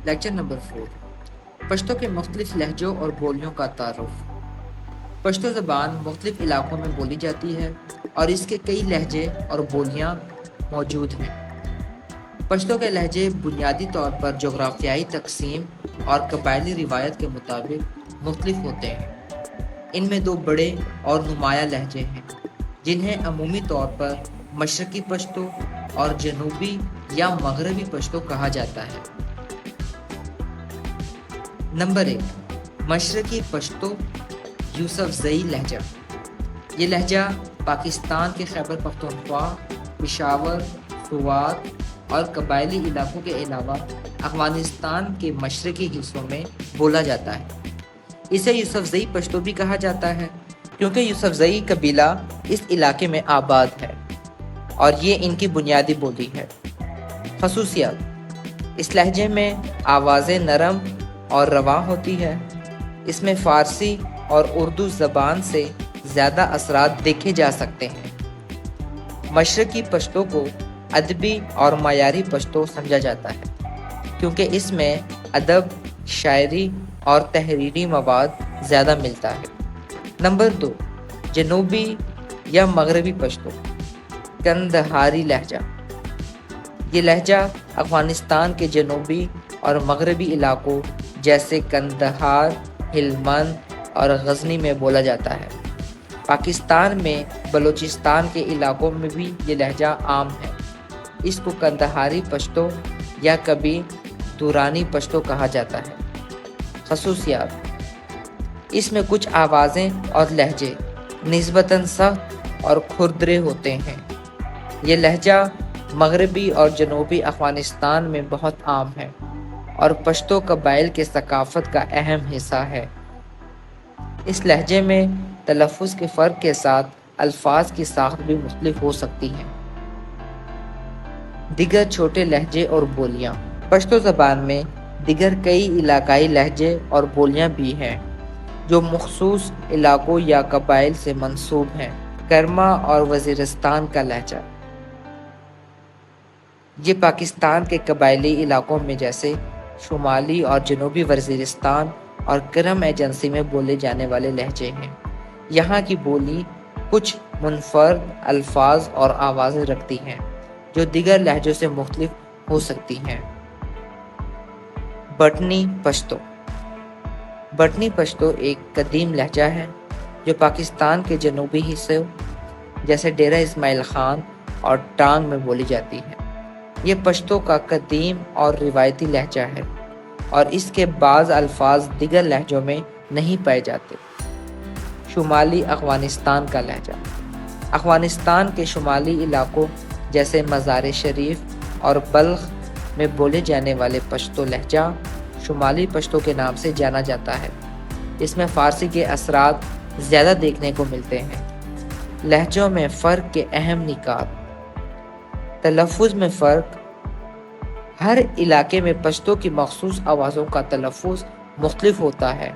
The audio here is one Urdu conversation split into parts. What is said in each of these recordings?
لیکچر نمبر 4 پشتو کے مختلف لہجوں اور بولیوں کا تعارف۔ پشتو زبان مختلف علاقوں میں بولی جاتی ہے اور اس کے کئی لہجے اور بولیاں موجود ہیں۔ پشتو کے لہجے بنیادی طور پر جغرافیائی تقسیم اور قبائلی روایت کے مطابق مختلف ہوتے ہیں۔ ان میں 2 بڑے اور نمایاں لہجے ہیں جنہیں عمومی طور پر مشرقی پشتو اور جنوبی یا مغربی پشتو کہا جاتا ہے۔ نمبر 1 مشرقی پشتو یوسفزئی لہجہ۔ یہ لہجہ پاکستان کے خیبر پختونخوا، پشاور، سوات اور قبائلی علاقوں کے علاوہ افغانستان کے مشرقی حصوں میں بولا جاتا ہے۔ اسے یوسفزئی پشتو بھی کہا جاتا ہے کیونکہ یوسفزئی قبیلہ اس علاقے میں آباد ہے اور یہ ان کی بنیادی بولی ہے۔ خصوصیات: اس لہجے میں آوازیں نرم اور رواں ہوتی ہے۔ اس میں فارسی اور اردو زبان سے زیادہ اثرات دیکھے جا سکتے ہیں۔ مشرقی پشتو کو ادبی اور معیاری پشتو سمجھا جاتا ہے کیونکہ اس میں ادب، شاعری اور تحریری مواد زیادہ ملتا ہے۔ نمبر 2 جنوبی یا مغربی پشتو قندھاری لہجہ۔ یہ لہجہ افغانستان کے جنوبی اور مغربی علاقوں جیسے قندھار، ہلمند اور غزنی میں بولا جاتا ہے۔ پاکستان میں بلوچستان کے علاقوں میں بھی یہ لہجہ عام ہے۔ اس کو قندھاری پشتو یا کبھی دورانی پشتو کہا جاتا ہے۔ خصوصیات: اس میں کچھ آوازیں اور لہجے نسبتاً سخت اور کھردرے ہوتے ہیں۔ یہ لہجہ مغربی اور جنوبی افغانستان میں بہت عام ہے اور پشتو قبائل کے ثقافت کا اہم حصہ ہے۔ اس لہجے میں تلفظ کے فرق کے ساتھ الفاظ کی ساخت بھی مختلف ہو سکتی ہے۔ دیگر چھوٹے لہجے اور بولیاں۔ پشتو زبان میں دیگر کئی علاقائی لہجے اور بولیاں بھی ہیں جو مخصوص علاقوں یا قبائل سے منسوب ہیں۔ کرما اور وزیرستان کا لہجہ۔ یہ پاکستان کے قبائلی علاقوں میں جیسے شمالی اور جنوبی وزیرستان اور کرم ایجنسی میں بولے جانے والے لہجے ہیں۔ یہاں کی بولی کچھ منفرد الفاظ اور آوازیں رکھتی ہیں جو دیگر لہجوں سے مختلف ہو سکتی ہیں۔ بٹنی پشتو۔ بٹنی پشتو ایک قدیم لہجہ ہے جو پاکستان کے جنوبی حصوں جیسے ڈیرہ اسماعیل خان اور ٹانگ میں بولی جاتی ہے۔ یہ پشتو کا قدیم اور روایتی لہجہ ہے اور اس کے بعض الفاظ دیگر لہجوں میں نہیں پائے جاتے۔ شمالی افغانستان کا لہجہ۔ افغانستان کے شمالی علاقوں جیسے مزار شریف اور بلخ میں بولے جانے والے پشتو لہجہ شمالی پشتو کے نام سے جانا جاتا ہے۔ اس میں فارسی کے اثرات زیادہ دیکھنے کو ملتے ہیں۔ لہجوں میں فرق کے اہم نکات: تلفظ میں فرق۔ ہر علاقے میں پشتو کی مخصوص آوازوں کا تلفظ مختلف ہوتا ہے۔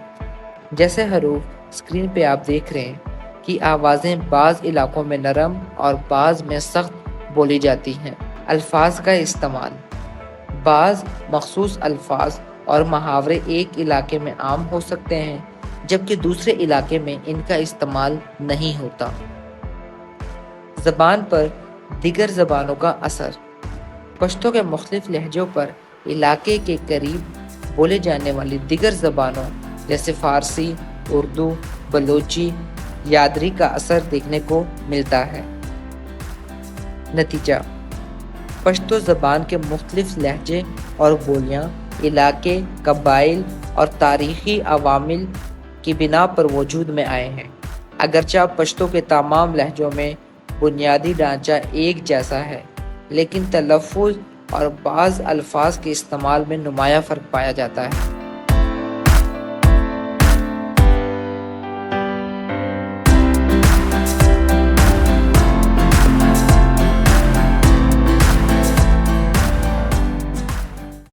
جیسے حروف اسکرین پہ آپ دیکھ رہے ہیں کہ آوازیں بعض علاقوں میں نرم اور بعض میں سخت بولی جاتی ہیں۔ الفاظ کا استعمال۔ بعض مخصوص الفاظ اور محاورے ایک علاقے میں عام ہو سکتے ہیں جبکہ دوسرے علاقے میں ان کا استعمال نہیں ہوتا۔ زبان پر دیگر زبانوں کا اثر۔ پشتو کے مختلف لہجوں پر علاقے کے قریب بولے جانے والی دیگر زبانوں جیسے فارسی، اردو، بلوچی، یادری کا اثر دیکھنے کو ملتا ہے۔ نتیجہ: پشتو زبان کے مختلف لہجے اور بولیاں علاقے، قبائل اور تاریخی عوامل کی بنا پر وجود میں آئے ہیں۔ اگرچہ پشتو کے تمام لہجوں میں بنیادی ڈھانچہ ایک جیسا ہے لیکن تلفظ اور بعض الفاظ کے استعمال میں نمایاں فرق پایا جاتا ہے۔